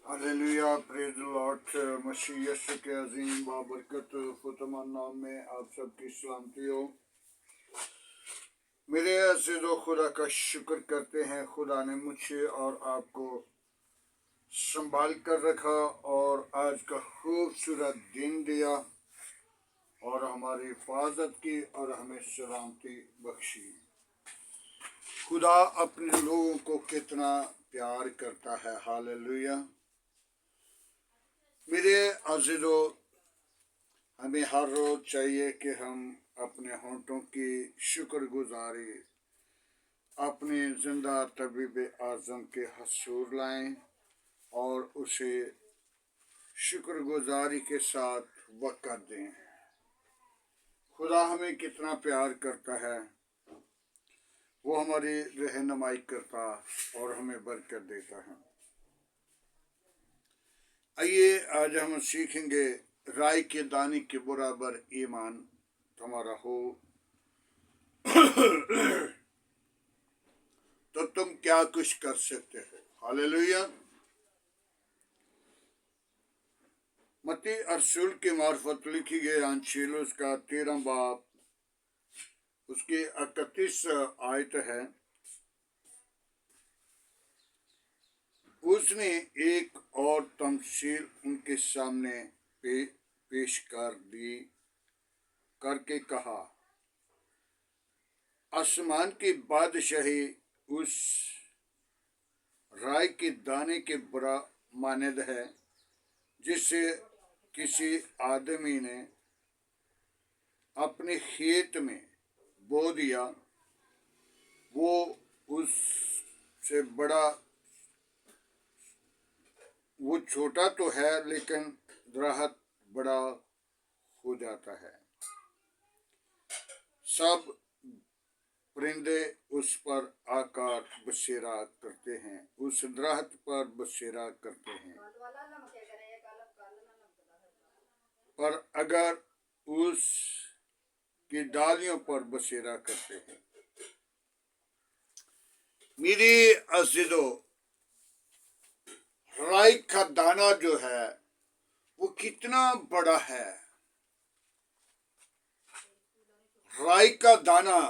Hallelujah, praise the Lord. मसीह यीशु के अजीम बाबरकत फुतमान नाम में आप सबकी सलामती हो। मेरे अज़ीज़ों, खुदा का शुक्र करते हैं। खुदा ने मुझे और आपको संभाल कर रखा और आज का खूबसूरत दिन दिया और हमारी हिफाजत की और हमें सलामती बख्शी। खुदा अपने लोगों को कितना प्यार करता है। हालेलुया। मेरे अज़ीज़ों, हमें हर रोज़ चाहिए कि हम अपने होंठों की शुक्रगुजारी अपने जिंदा तबीब आज़म के हसूर लाएं और उसे शुक्रगुजारी के साथ वक़्त दें। खुदा हमें कितना प्यार करता है, वो हमारी रहनुमाई करता और हमें बरकत देता है। आइए आज हम सीखेंगे, राई के दाने के बराबर ईमान तुम्हारा हो तो तुम क्या कुछ कर सकते हो। हालेलुया। मत्ती रसूल के मार्फत लिखी गई अंजील उसका 13 बाब उसकी 31 आयत है। उसने एक और तमसील उनके सामने पेश करके कहा, आसमान की बादशाही उस राई के दाने के बड़ा मानद है जिसे किसी आदमी ने अपने खेत में बो दिया। वो उससे बड़ा, वो छोटा तो है लेकिन दरख्त बड़ा हो जाता है। सब परिंदे उस पर आकर बसेरा करते हैं, उस दरख्त पर बसेरा करते हैं, पर अगर उस की डालियों पर बसेरा करते हैं। मेरे अज़ीज़ों, राई का दाना जो है वो कितना बड़ा है। राई का दाना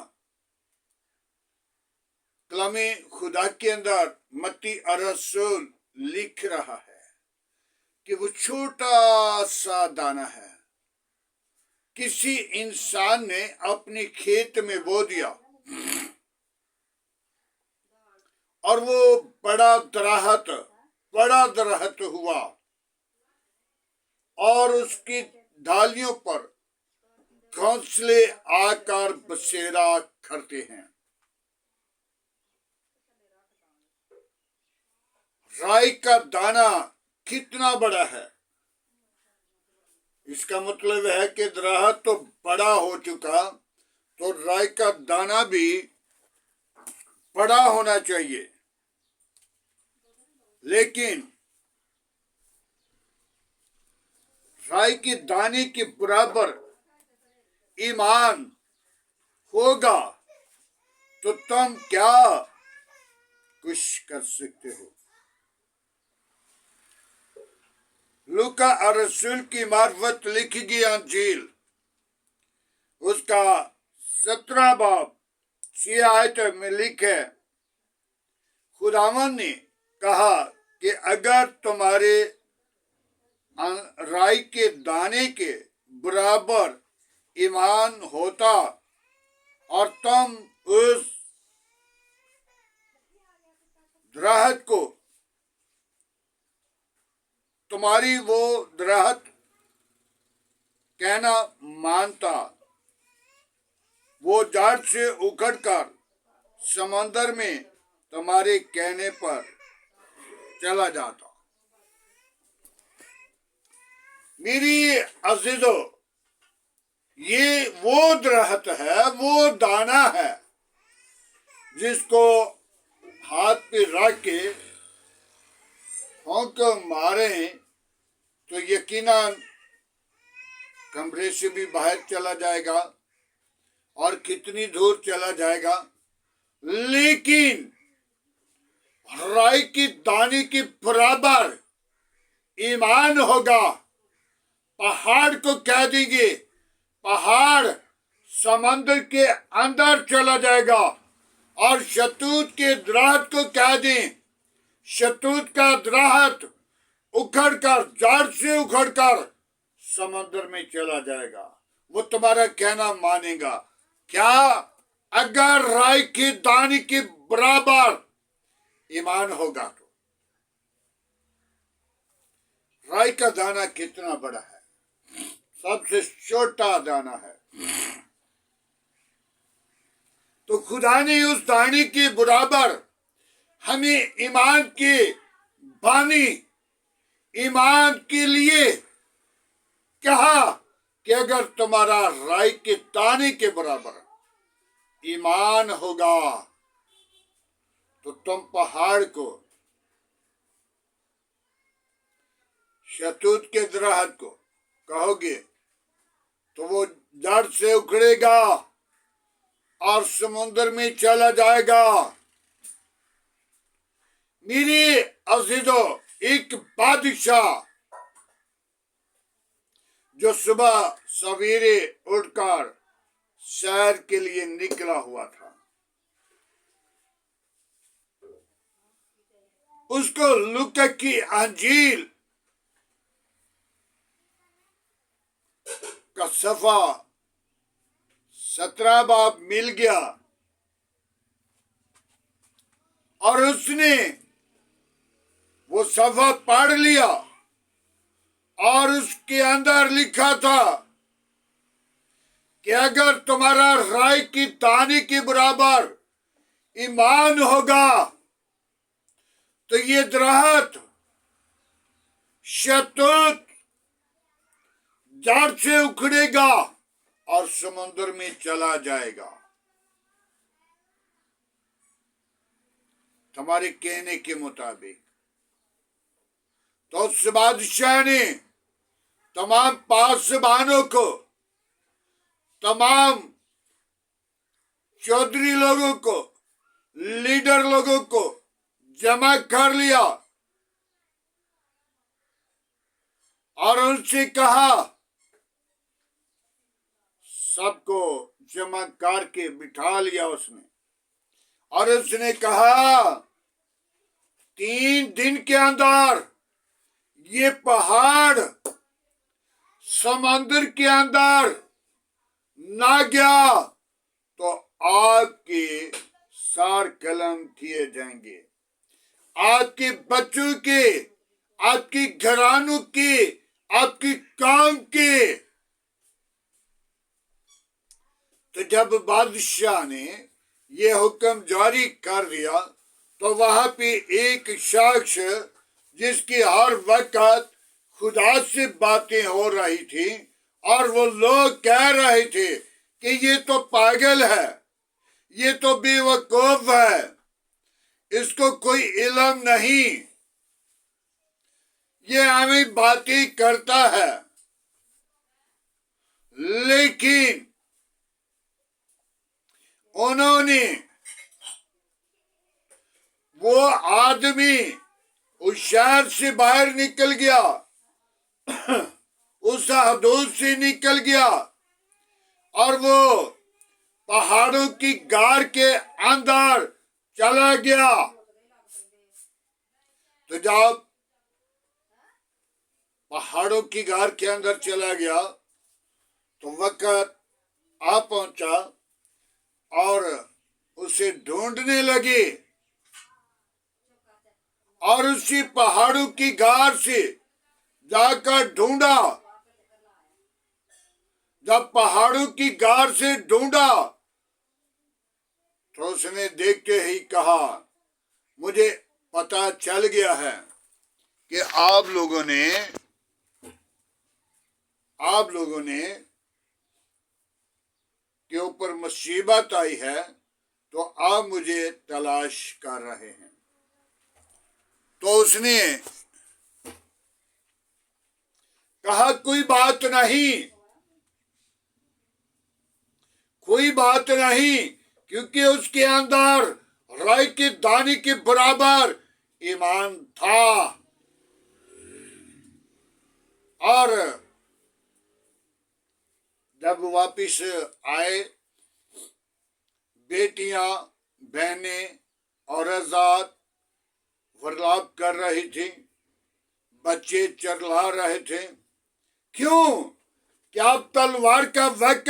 कलामे खुदा के अंदर मत्ती रसूल लिख रहा है कि वो छोटा सा दाना है, किसी इंसान ने अपने खेत में बो दिया और वो बड़ा दरख्त हुआ और उसकी डालियों पर घोंसले आकर बसेरा करते हैं। राई का दाना कितना बड़ा है, इसका मतलब है कि दरख्त तो बड़ा हो चुका, तो राई का दाना भी बड़ा होना चाहिए। लेकिन राई के दाने के बराबर ईमान होगा तो तुम क्या कुछ कर सकते हो। लूका रसूल की मार्फत लिखी गई अंजील उसका 17 बाब 6 आयत में लिखे, खुदावन ने कहा कि अगर तुम्हारे राई के दाने के बराबर ईमान होता और तुम उस दरख्त को, तुम्हारी वो दरख्त कहना मानता, वो जड़ से उखड़कर समंदर में तुम्हारे कहने पर चला जाता। मेरी अज़ीज़ों, ये वो दरख्त है, वो दाना है जिसको हाथ पे रख के होंक मारे तो यकीनन कमरे से भी बाहर चला जाएगा और कितनी दूर चला जाएगा। लेकिन राई के दाने के बराबर ईमान होगा, पहाड़ को कह देंगे, पहाड़ समंदर के अंदर चला जाएगा। और शतूत के दरख्त को कह दें, शतूत का दरख्त उखड़कर, जड़ से उखड़कर समंदर में चला जाएगा। वो तुम्हारा कहना मानेगा क्या? अगर राई के दाने के बराबर ईमान होगा तो। राई का दाना कितना बड़ा है? सबसे छोटा दाना है। तो खुदा ने उस दाने के बराबर हमें ईमान के बानी, ईमान के लिए कहा कि अगर तुम्हारा राई के दाने के बराबर ईमान होगा तो तुम पहाड़ को, शतूत के दरख्त को कहोगे तो वो जड़ से उखड़ेगा और समुद्र में चला जाएगा। मेरे अजीजों, एक बादशाह जो सुबह सवेरे उठकर सैर के लिए निकला हुआ था, उसको लूका की अंजील का सफा 17 बाब मिल गया और उसने वो सफा पढ़ लिया और उसके अंदर लिखा था कि अगर तुम्हारा राई की दाने के बराबर ईमान होगा तो ये दरख्त शतूत जड़ से उखड़ेगा और समुद्र में चला जाएगा। तुम्हारे कहने के मुताबिक तो उस बादशाह ने तमाम पासबानों को, तमाम चौधरी लोगों को, लीडर लोगों को जमा कर लिया और उनसे कहा, सबको जमा करके बिठा लिया उसने और उसने कहा 3 दिन के अंदर ये पहाड़ समंदर के अंदर ना गया तो आपके सार कलम किए जाएंगे, आपके बच्चों के, आपकी घरानों के, आपकी काम के। तो जब बादशाह ने ये हुक्म जारी कर दिया तो वहां पे एक शख्स जिसकी हर वक्त खुदा से बातें हो रही थी और वो लोग कह रहे थे कि ये तो पागल है, ये तो बेवकूफ है, इसको कोई इल्म नहीं, ये हमें बातें करता है। लेकिन उन्होंने, वो आदमी उस शहर से बाहर निकल गया, उस हदूद से निकल गया और वो पहाड़ों की गार के अंदर चला गया। तो जब पहाड़ों की गार के अंदर चला गया तो वक्त आ पहुंचा और उसे ढूंढने लगे और उसी पहाड़ों की गार से जाकर ढूंढा। जब पहाड़ों की गार से ढूंढा तो उसने देखते ही कहा, मुझे पता चल गया है कि आप लोगों ने के ऊपर मुसीबत आई है तो आप मुझे तलाश कर रहे हैं। तो उसने कहा, कोई बात नहीं, क्योंकि उसके अंदर राई के दाने के बराबर ईमान था। और जब वापिस आए, बेटियां, बहनें और आजाद वर्लाप कर रही थी, बच्चे चिल्ला रहे थे। क्यों? क्या अब तलवार का वक्त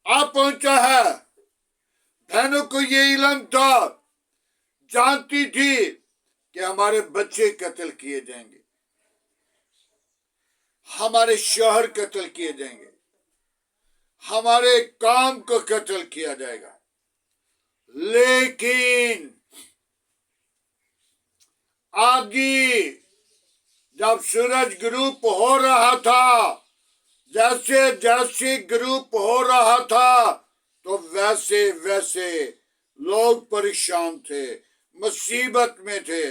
आ पहुंचा है? बहनों को ये इल्म था, जानती थी कि हमारे बच्चे कत्ल किए जाएंगे, हमारे शोहर कत्ल किए जाएंगे, हमारे काम को कत्ल किया जाएगा। लेकिन आगे जब सूरज ग्रुप हो रहा था, जैसे जैसे ग्रुप हो रहा था, तो वैसे वैसे लोग परेशान थे, मुसीबत में थे।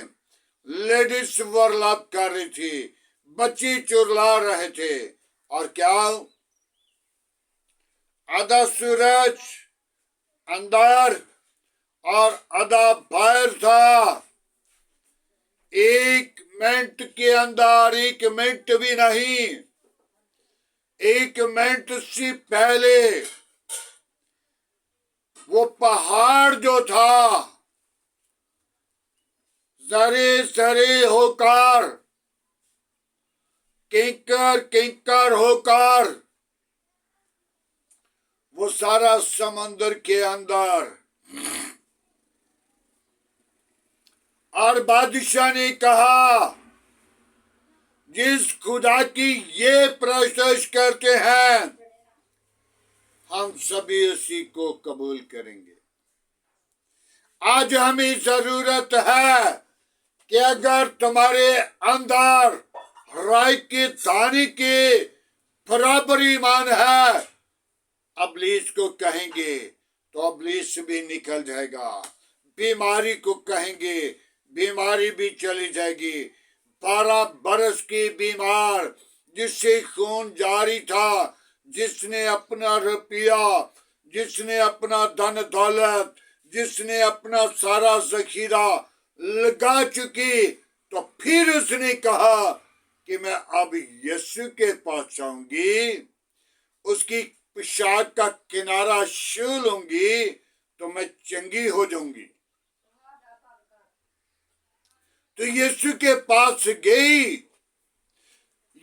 लेडीज वर्लाप कर रही थी, बच्चे चुरला रहे थे। और क्या? आधा सूरज अंदर और आधा बाहर था। एक मिनट के अंदर, एक मिनट भी नहीं, एक मिनट से पहले वो पहाड़ जो था जरे जरे होकर, किंकर किंकर होकर, वो सारा समंदर के अंदर। और बादशाह ने कहा, जिस खुदा की ये प्रशंसा करते हैं, हम सभी उसी को कबूल करेंगे। आज हमें जरूरत है कि अगर तुम्हारे अंदर राय के दाने के बराबर ईमान है, अबलीस को कहेंगे तो अबलीस भी निकल जाएगा। बीमारी को कहेंगे, बीमारी भी चली जाएगी। 12 बरस की बीमार, जिससे खून जारी था, जिसने अपना रुपया, जिसने अपना धन दौलत, जिसने अपना सारा जखीरा लगा चुकी, तो फिर उसने कहा कि मैं अब यीशु के पास जाऊंगी, उसकी पेशाब का किनारा छू लूंगी तो मैं चंगी हो जाऊंगी। तो यीशु के पास गई।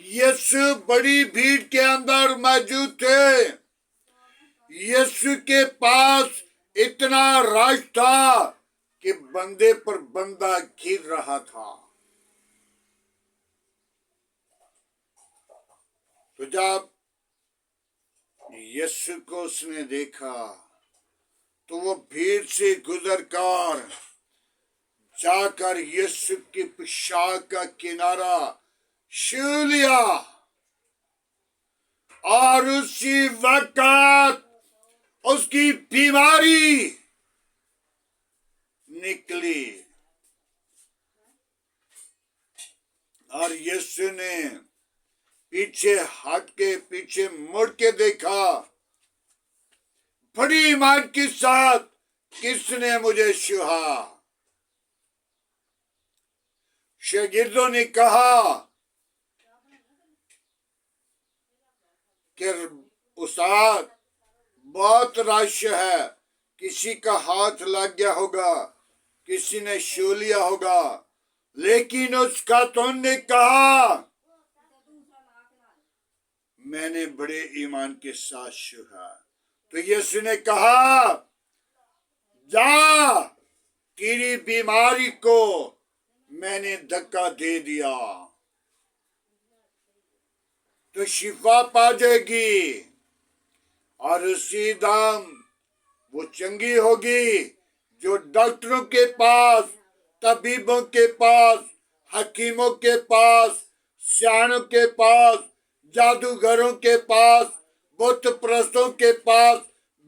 यीशु बड़ी भीड़ के अंदर मौजूद थे। यीशु के पास इतना रश था कि बंदे पर बंदा गिर रहा था। तो जब यीशु को उसने देखा, तो वो भीड़ से गुजरकर जाकर यीशु की पेशाब का किनारा छू लिया, और उसी वक्त उसकी बीमारी निकली। और यीशु ने पीछे हट के, पीछे मुड़ के देखा, बड़ी ईमान के साथ किसने मुझे छुआ? शागिर्दों ने कहा कि उस्ताद, बहुत रश है, किसी का हाथ लग गया होगा, किसी ने छू लिया होगा। लेकिन उसका तुमने कहा, मैंने बड़े ईमान के साथ छुआ। तो यीशु ने कहा, जा, तेरी बीमारी को मैंने धक्का दे दिया, तो शिफा पा जाएगी, और उसी दम वो चंगी होगी। जो डॉक्टरों के पास, तबीबों के पास, हकीमों के पास, सियानों के पास, जादूगरों के पास, बुत परस्तों के पास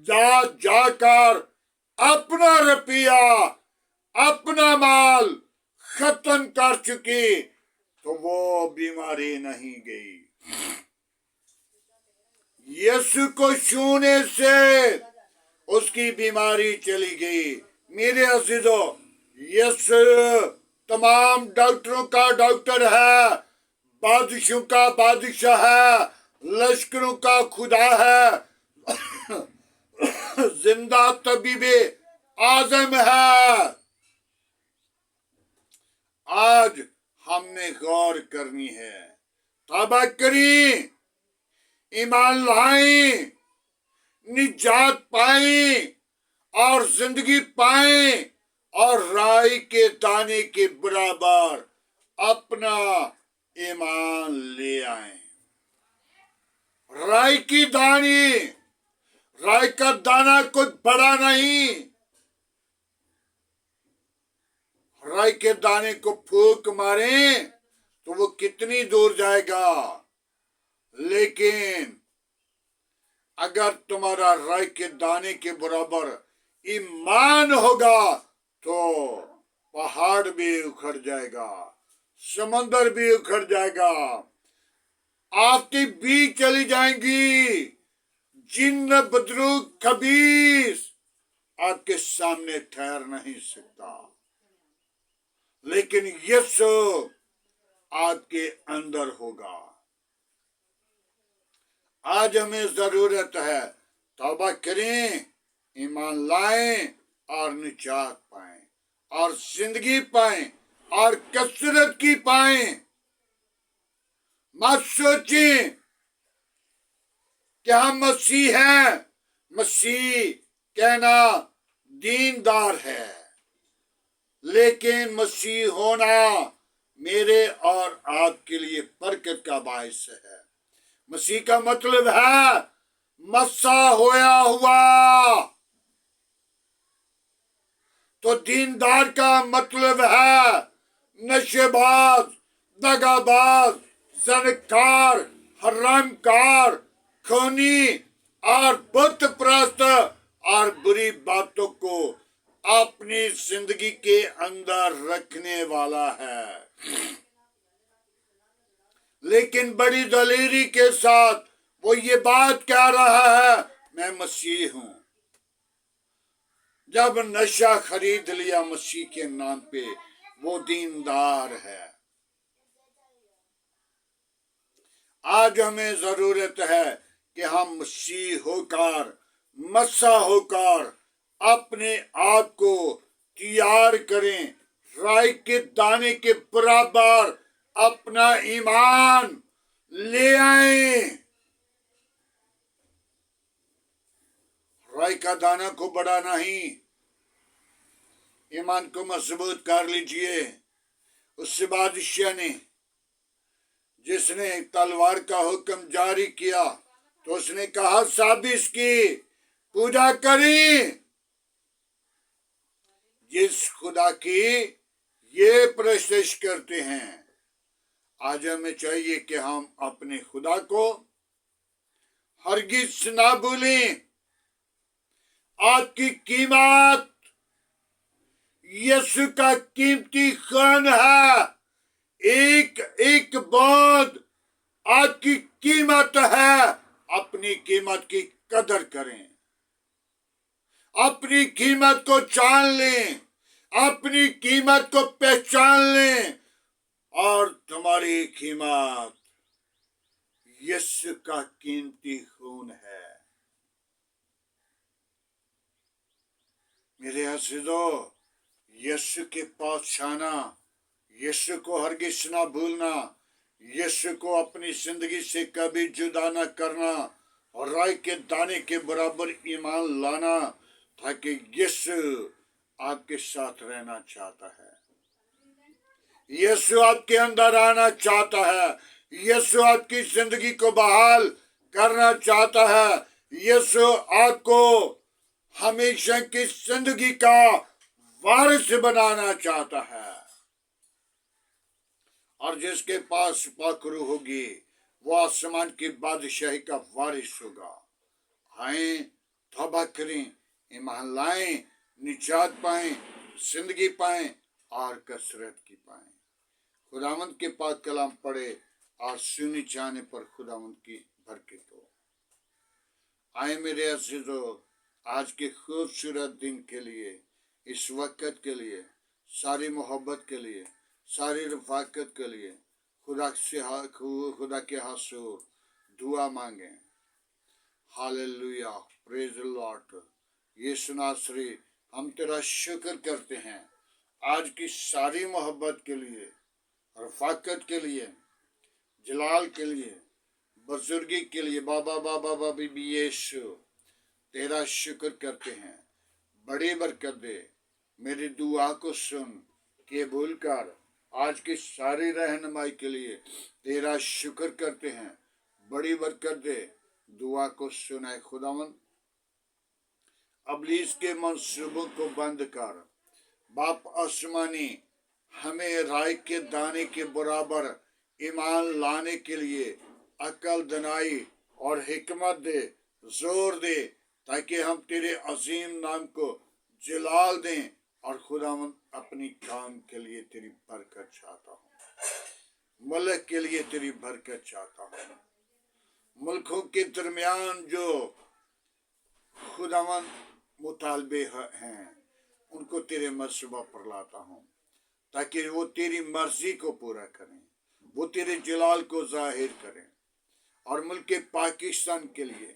जा जाकर अपना रुपया, अपना माल खत्म कर चुकी, तो वो बीमारी नहीं गई। यीशु को छूने से उसकी बीमारी चली गई। मेरे अजीजों, यीशु तमाम डॉक्टरों का डॉक्टर है, बादशाहों का बादशाह है, लश्करों का खुदा है, जिंदा तबीबे आजम है। आज हमने गौर करनी है, तौबा करें, ईमान लाएं, निजात पाएं और जिंदगी पाएं और राई के दाने के बराबर अपना ईमान ले आए। राई की दानी, राई का दाना कोई बड़ा नहीं। राई के दाने को फूंक मारे तो वो कितनी दूर जाएगा, लेकिन अगर तुम्हारा राई के दाने के बराबर ईमान होगा तो पहाड़ भी उखड़ जाएगा, समंदर भी उखड़ जाएगा, आफतें भी चली जाएंगी, जिन्न बदरू खबीस आपके सामने ठहर नहीं सकता, लेकिन यीशु आपके अंदर होगा। आज हमें जरूरत है, तौबा करें, ईमान लाएं और निजात पाएं और जिंदगी पाएं और कसरत की पाएं। मत सोचें कि हम मसीह हैं। मसीह कहना दीनदार है, लेकिन मसीह होना मेरे और आपके लिए बरकत का बायस है। मसीह का मतलब है मसा होया हुआ, तो दीनदार का मतलब है नशेबाज, दगाबाज, ज़नाकार, हरामकार, खूनी और बुत परस्त और बुरी बातों को अपनी जिंदगी के अंदर रखने वाला है। लेकिन बड़ी दलेरी के साथ वो ये बात कह रहा है, मैं मसीह हूं। जब नशा खरीद लिया मसीह के नाम पे, वो दीनदार है। आज हमें जरूरत है कि हम मसीह होकर, मसा होकर अपने आप को तैयार करें, राई के दाने के बराबर अपना ईमान ले आए। राई का दाना को बड़ा नहीं, ईमान को मजबूत कर लीजिए। उससे बादशाह ने, जिसने तलवार का हुक्म जारी किया, तो उसने कहा साहब इसकी पूजा करें, जिस खुदा की ये प्रशंसा करते हैं। आज हमें चाहिए कि हम अपने खुदा को हरगिज ना भूलें। आपकी कीमत यीशु का कीमती खून है। एक एक बूंद आपकी कीमत है। अपनी कीमत की कदर करें, अपनी कीमत को जान लें, अपनी कीमत को पहचान लें, और तुम्हारी कीमत यीशु का कीमती खून है। मेरे अज़ीज़ों, यीशु के पास आना, यीशु को हरगिज़ ना भूलना, यीशु को अपनी जिंदगी से कभी जुदा न करना और राई के दाने के बराबर ईमान लाना, ताकि यीशु आपके साथ रहना चाहता है। यीशु आपके अंदर आना चाहता है। यीशु आपकी जिंदगी को बहाल करना चाहता है। यीशु आपको हमेशा की जिंदगी का वारिस बनाना चाहता है। और जिसके पास पाखरू होगी, वो आसमान की बादशाही का वारिस होगा। आए, तौबा करें, ईमान लाएं, निजात पाएं, जिंदगी पाएं और कसरत की पाएं। खुदावंद के पाक कलाम पढ़े और सुनी जाने पर खुदावंद की बरकत हो। आए मेरे अज़ीज़ों, आज के खूबसूरत दिन के लिए, इस वक्त के लिए, सारी मोहब्बत के लिए, सारी रफ़ाकत के लिए खुदा के हसूर दुआ मांगे। Hallelujah, praise the Lord. यीशु नासरी, हम तेरा शुक्र करते हैं आज की सारी मोहब्बत के लिए, रफाकत के लिए, जलाल के लिए, बुजुर्गी के लिए। बाबा बाबा बाबी यीशु, तेरा शुक्र करते हैं। बड़ी बरकत दे, मेरी दुआ को सुन के भूल कर आज की सारी रहनुमाई के लिए तेरा शुक्र करते हैं। बड़ी बरकत दे, दुआ को सुनाए खुदावन। अबलीस के मंसूबों को बंद कर। बाप आसमानी, हमें राय के दाने के बराबर ईमान लाने के लिए अकल, दनाई और हिकमत दे, जोर दे, ताकि हम तेरे अजीम नाम को जलाल दें। और खुदावन, अपनी काम के लिए तेरी बरकत चाहता हूँ, मुल्क के लिए तेरी बरकत चाहता हूँ। मुल्कों के दरमियान जो खुदावन मुतालबे हैं, उनको तेरे मसबा पर लाता हूँ, ताकि वो तेरी मर्जी को पूरा करें, वो तेरे जलाल को जाहिर करें। और मुल्क पाकिस्तान के लिए,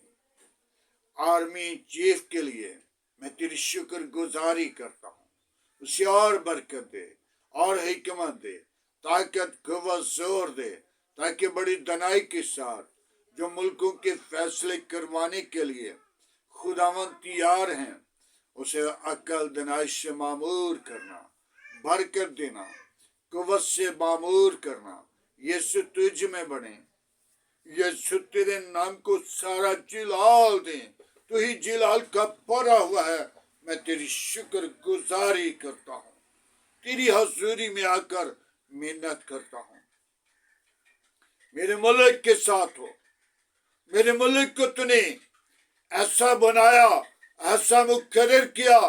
आर्मी चीफ के लिए मैं तेरी शुक्र गुजारी करता हूँ। उसे और बरकत दे और हिकमत दे, ताकत क़ुव्वत जोर दे, ताकि बड़ी दनाई के साथ जो मुल्कों के फैसले करवाने के लिए खुदावन तैयार हैं, उसे अकल, दनाई से मामूर करना, बरकत देना, क़ुव्वत से मामूर करना। यीशु तुझ में बने, यीशु तेरे नाम को सारा जलाल दे। तू ही जलाल का भरा हुआ है। मैं तेरी शुक्र गुजारी करता हूँ, तेरी हजूरी में आकर मेहनत करता हूँ। मेरे मुल्क के साथ हो, मेरे मुल्क को तूने ऐसा बनाया, ऐसा मुकर्रर किया,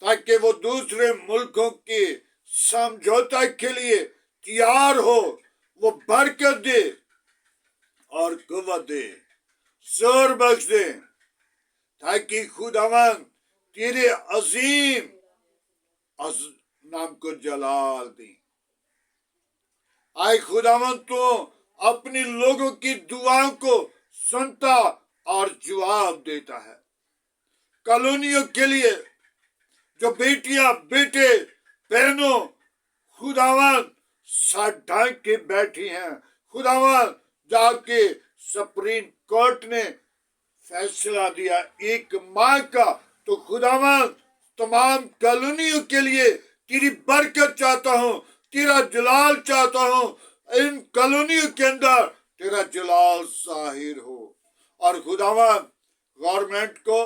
ताकि वो दूसरे मुल्कों के समझौता के लिए तैयार हो। वो बरकत दे और क़ुव्वत दे, जोर बख्श दे, ताकि खुदावन तेरे अजीम नाम को जलाल दे। आए खुदावन, तो अपने लोगों की दुआओं को सुनता और जवाब देता है। कॉलोनियों के लिए जो बेटियां, बेटे, बहनों खुदावन सर ढांक के बैठी हैं, खुदावन जाके सुप्रीम कोर्ट ने फैसला दिया 1 माह का, तो खुदावन तमाम कॉलोनियों के लिए तेरी बरकत चाहता हूँ, तेरा जलाल चाहता हूँ। इन कॉलोनियों के अंदर तेरा जलाल जाहिर हो। और खुदावन गवर्नमेंट को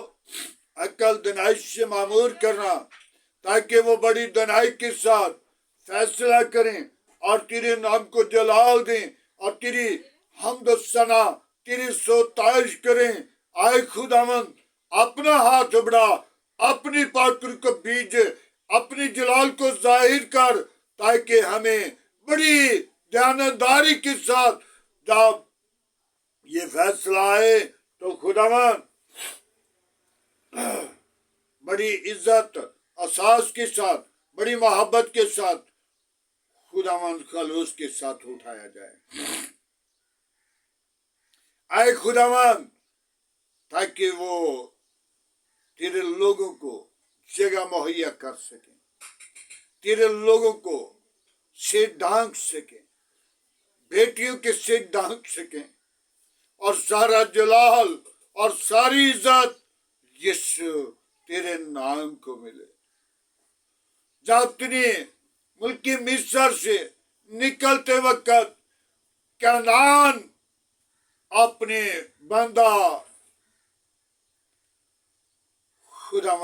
अकल, दनाई से मामूर करना, ताकि वो बड़ी दनाई के साथ फैसला करें और तेरे नाम को जलाल दें और तेरी हम्द सना, तेरी सोताइश करें। आए खुदावन, अपना हाथ बढ़ा, अपनी पात्र को बीज, अपनी जलाल को जाहिर कर, ताकि हमें बड़ी ध्यानदारी के साथ जब ये फैसला आए तो खुदावन बड़ी इज्जत असास के साथ, बड़ी मोहब्बत के साथ, खुदावन खलूस के साथ उठाया जाए। आए खुदावन, ताकि वो तेरे लोगों को जगह मुहैया कर सके, तेरे लोगों को सिर ढांक सके, बेटियों के सिर ढांक सके, और सारा जलाल और सारी इज्जत यीशु तेरे नाम को मिले। जब तूने मुल्की मिस्र से निकलते वक्त कनान अपने बंदा खुदा